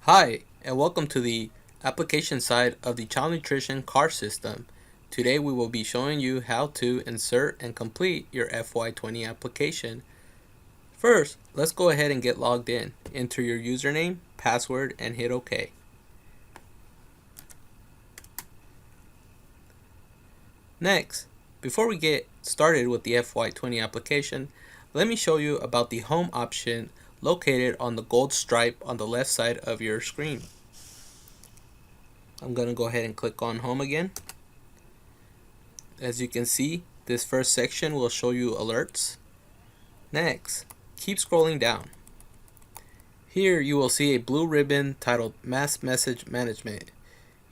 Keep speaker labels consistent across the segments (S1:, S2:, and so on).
S1: Hi, and welcome to the application side of the Child Nutrition car system. Today we will be showing you how to insert and complete your FY20 application. First, let's go ahead and get logged in. Enter your username, password, and hit OK. Next, before we get started with the FY20 application, let me show you about the home option located on the gold stripe on the left side of your screen. I'm going to go ahead and click on home again. As you can see, this first section will show you alerts. Next, keep scrolling down. Here you will see a blue ribbon titled Mass Message Management.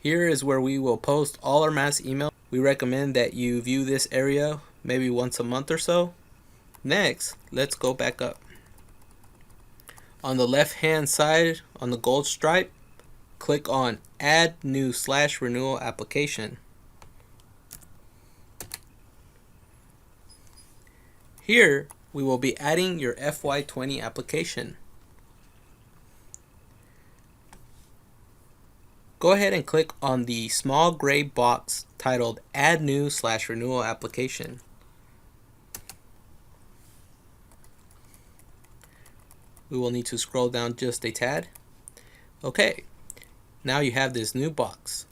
S1: Here is where we will post all our mass email. We recommend that you view this area maybe once a month or so. Next, let's go back up. On the left hand side on the gold stripe, click on Add New / Renewal Application. Here, we will be adding your FY20 application. Go ahead and click on the small gray box titled Add New / Renewal Application. We will need to scroll down just a tad. Okay, now you have this new box.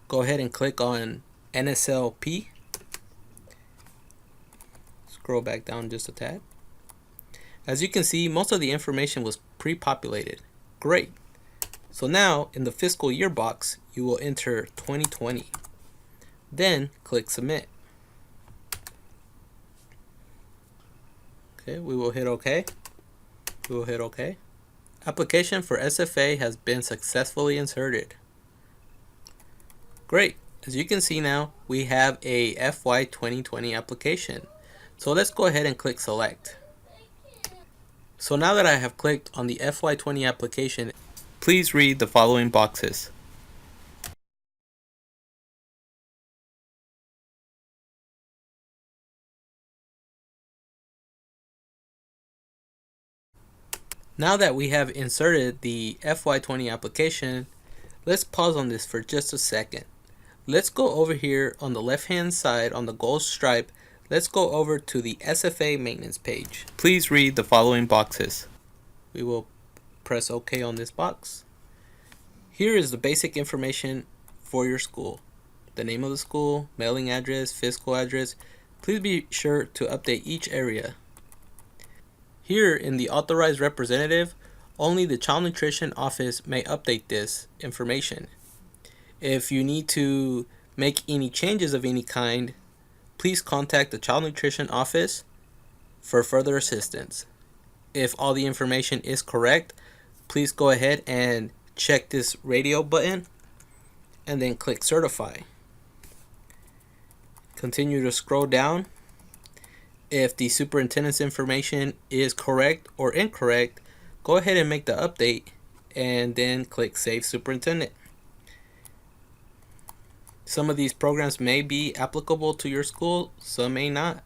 S1: Go ahead and click on NSLP. Scroll back down just a tad. As you can see, most of the information was pre-populated. Great. So now in the fiscal year box, you will enter 2020. Then click Submit. Okay, we will hit OK. We will hit OK. Application for SFA has been successfully inserted. Great. As you can see now, we have a FY 2020 application. So let's go ahead and click Select. So now that I have clicked on the FY20 application, please read the following boxes. Now that we have inserted the FY20 application, let's pause on this for just a second. Let's go over here on the left hand side on the gold stripe. Let's go over to the SFA maintenance page. Please read the following boxes. We will press OK on this box. Here is the basic information for your school. The name of the school, mailing address, physical address. Please be sure to update each area. Here in the authorized representative, only the Child Nutrition Office may update this information. If you need to make any changes of any kind, please contact the Child Nutrition Office for further assistance. If all the information is correct, please go ahead and check this radio button and then click Certify. Continue to scroll down. If the superintendent's information is correct or incorrect, go ahead and make the update and then click Save Superintendent. Some of these programs may be applicable to your school, some may not.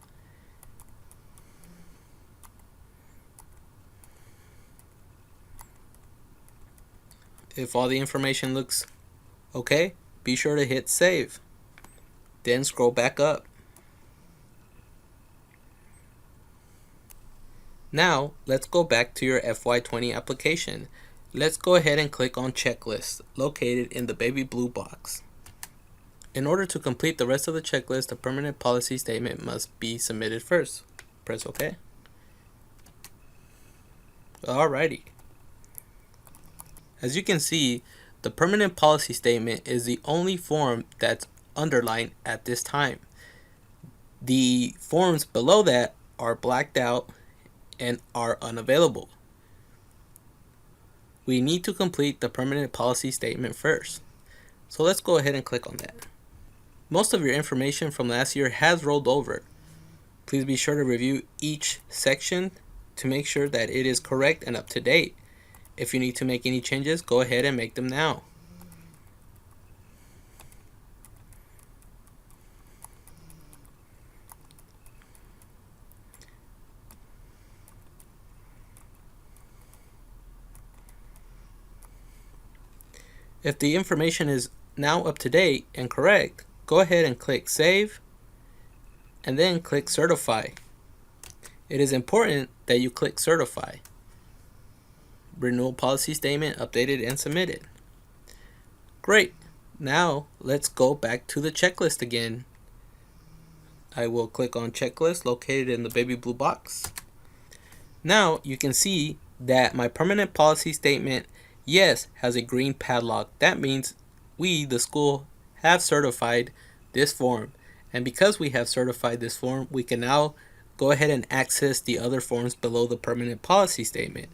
S1: If all the information looks okay, be sure to hit Save. Then scroll back up. Now, let's go back to your FY20 application. Let's go ahead and click on Checklist, located in the baby blue box. In order to complete the rest of the checklist, a permanent policy statement must be submitted first. Press OK. Alrighty. As you can see, the permanent policy statement is the only form that's underlined at this time. The forms below that are blacked out and are unavailable. We need to complete the permanent policy statement first. So let's go ahead and click on that. Most of your information from last year has rolled over. Please be sure to review each section to make sure that it is correct and up to date. If you need to make any changes, go ahead and make them now. If the information is now up to date and correct, go ahead and click Save and then click Certify. It is important that you click Certify. Renewal policy statement updated and submitted. Great. Now let's go back to the checklist again. I will click on Checklist located in the baby blue box. Now you can see that my permanent policy statement, yes, has a green padlock. That means we, the school, have certified this form. And because we have certified this form, we can now go ahead and access the other forms below the permanent policy statement.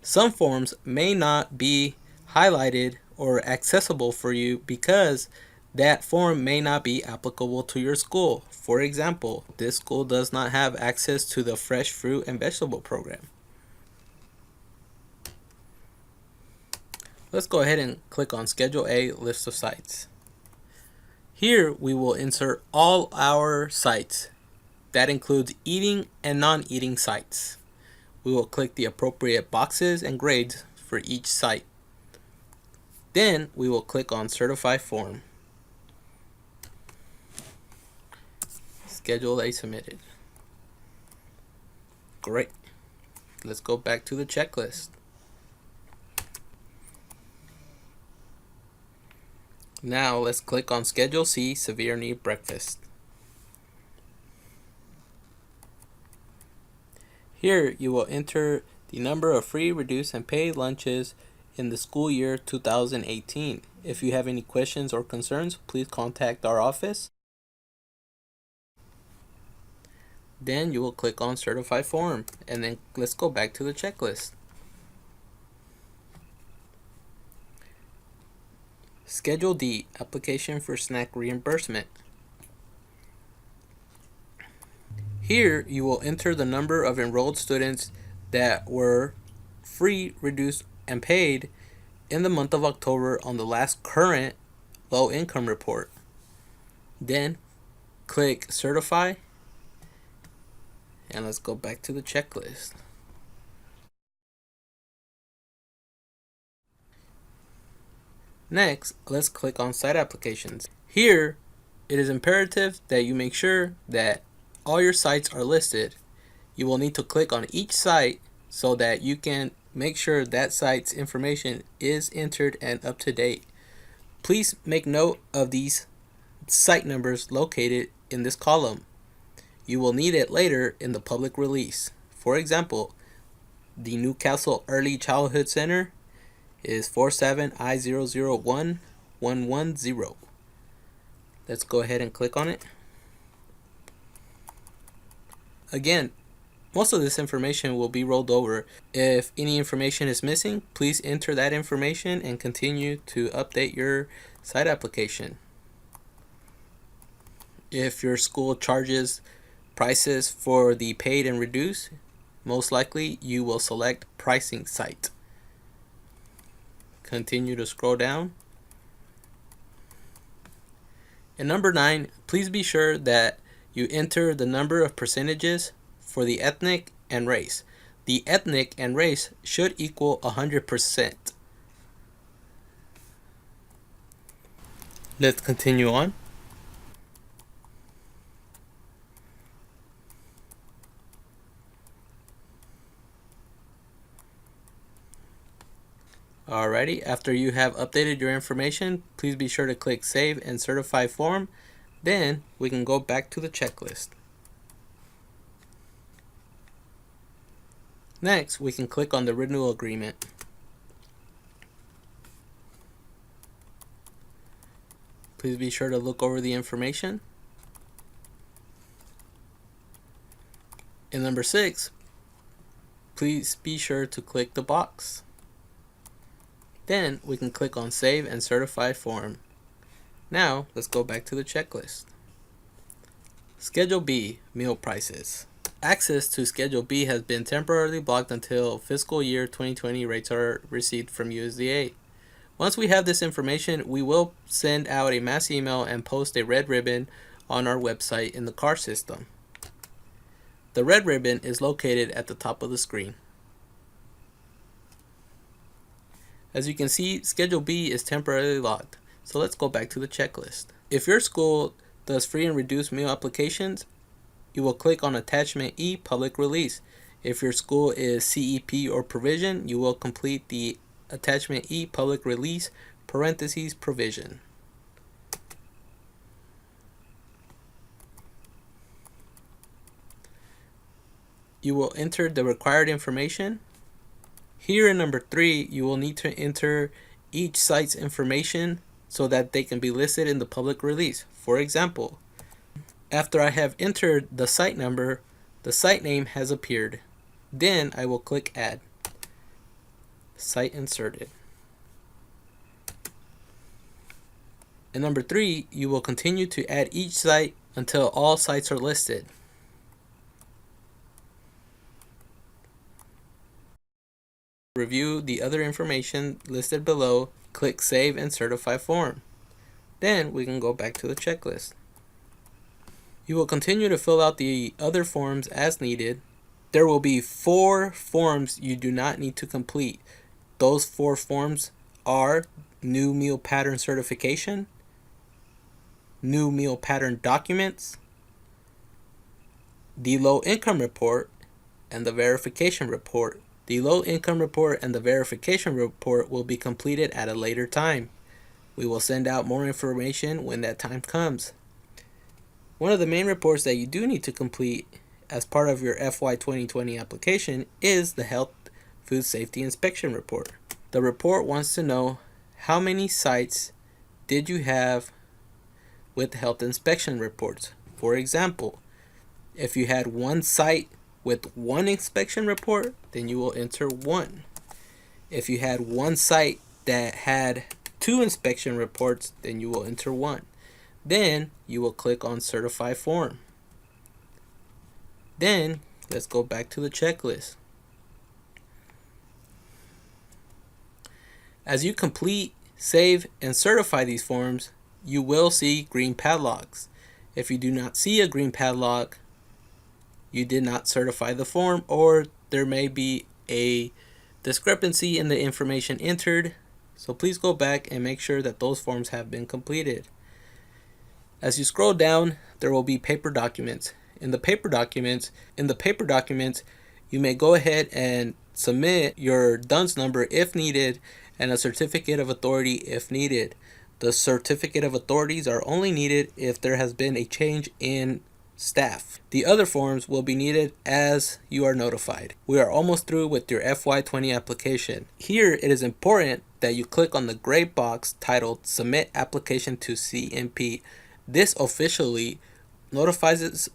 S1: Some forms may not be highlighted or accessible for you because that form may not be applicable to your school. For example, this school does not have access to the fresh fruit and vegetable program. Let's go ahead and click on Schedule A, List of Sites. Here we will insert all our sites. That includes eating and non-eating sites. We will click the appropriate boxes and grades for each site. Then we will click on Certify Form. Schedule A submitted. Great. Let's go back to the checklist. Now let's click on Schedule C, Severe Need Breakfast. Here you will enter the number of free, reduced, and paid lunches in the school year 2018. If you have any questions or concerns, please contact our office. Then you will click on Certify Form, and then let's go back to the checklist. Schedule D, Application for Snack Reimbursement. Here you will enter the number of enrolled students that were free, reduced, and paid in the month of October on the last current low income report. Then click Certify, and let's go back to the checklist. Next, let's click on Site Applications. Here, it is imperative that you make sure that all your sites are listed. You will need to click on each site so that you can make sure that site's information is entered and up to date. Please make note of these site numbers located in this column. You will need it later in the public release. For example, the Newcastle Early Childhood Center is 47I001110. Let's go ahead and click on it. Again, most of this information will be rolled over. If any information is missing, please enter that information and continue to update your site application. If your school charges prices for the paid and reduced, most likely you will select pricing site. Continue to scroll down. And number 9, please be sure that you enter the number of percentages for the ethnic and race. The ethnic and race should equal 100%. Let's continue on. Alrighty, after you have updated your information, please be sure to click Save and Certify Form. Then we can go back to the checklist. Next, we can click on the renewal agreement. Please be sure to look over the information. In number 6, please be sure to click the box. Then we can click on Save and Certify Form. Now let's go back to the checklist. Schedule B, Meal Prices. Access to Schedule B has been temporarily blocked until fiscal year 2020 rates are received from USDA. Once we have this information, we will send out a mass email and post a red ribbon on our website in the car system. The red ribbon is located at the top of the screen. As you can see, Schedule B is temporarily locked. So let's go back to the checklist. If your school does free and reduced meal applications, you will click on Attachment E, Public Release. If your school is CEP or Provision, you will complete the Attachment E, Public Release, parentheses, Provision. You will enter the required information. Here in number 3, you will need to enter each site's information so that they can be listed in the public release. For example, after I have entered the site number, the site name has appeared. Then I will click Add. Site inserted. In number 3, you will continue to add each site until all sites are listed. Review the other information listed below, click Save and Certify Form. Then we can go back to the checklist. You will continue to fill out the other forms as needed. There will be 4 forms you do not need to complete. Those 4 forms are New Meal Pattern Certification, New Meal Pattern Documents, the Low Income Report, and the Verification Report. The Low Income Report and the Verification Report will be completed at a later time. We will send out more information when that time comes. One of the main reports that you do need to complete as part of your FY 2020 application is the Health Food Safety Inspection Report. The report wants to know how many sites did you have with health inspection reports. For example, if you had 1 site with 1 inspection report, then you will enter 1. If you had 1 site that had 2 inspection reports, then you will enter 1. Then you will click on Certify Form. Then let's go back to the checklist. As you complete, save, and certify these forms, you will see green padlocks. If you do not see a green padlock, you did not certify the form, or there may be a discrepancy in the information entered. So please go back and make sure that those forms have been completed. As you scroll down, there will be paper documents. In the paper documents, you may go ahead and submit your DUNS number if needed and a certificate of authority if needed. The certificate of authorities are only needed if there has been a change in staff. The other forms will be needed as you are notified. We are almost through with your FY20 application. Here it is important that you click on the gray box titled Submit Application to CNP. This officially notifies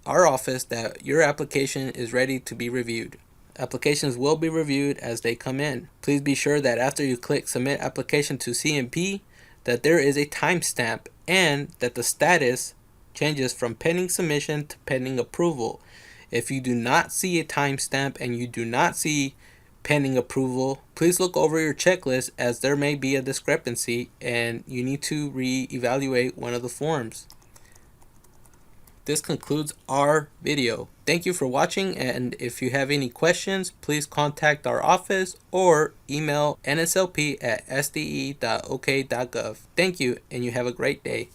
S1: our office that your application is ready to be reviewed. Applications will be reviewed as they come in. Please be sure that after you click Submit Application to CNP, that there is a timestamp and that the status changes from pending submission to pending approval. If you do not see a timestamp and you do not see pending approval, please look over your checklist, as there may be a discrepancy and you need to re-evaluate one of the forms. This concludes our video. Thank you for watching, and if you have any questions, please contact our office or email nslp@sde.ok.gov. Thank you, and you have a great day.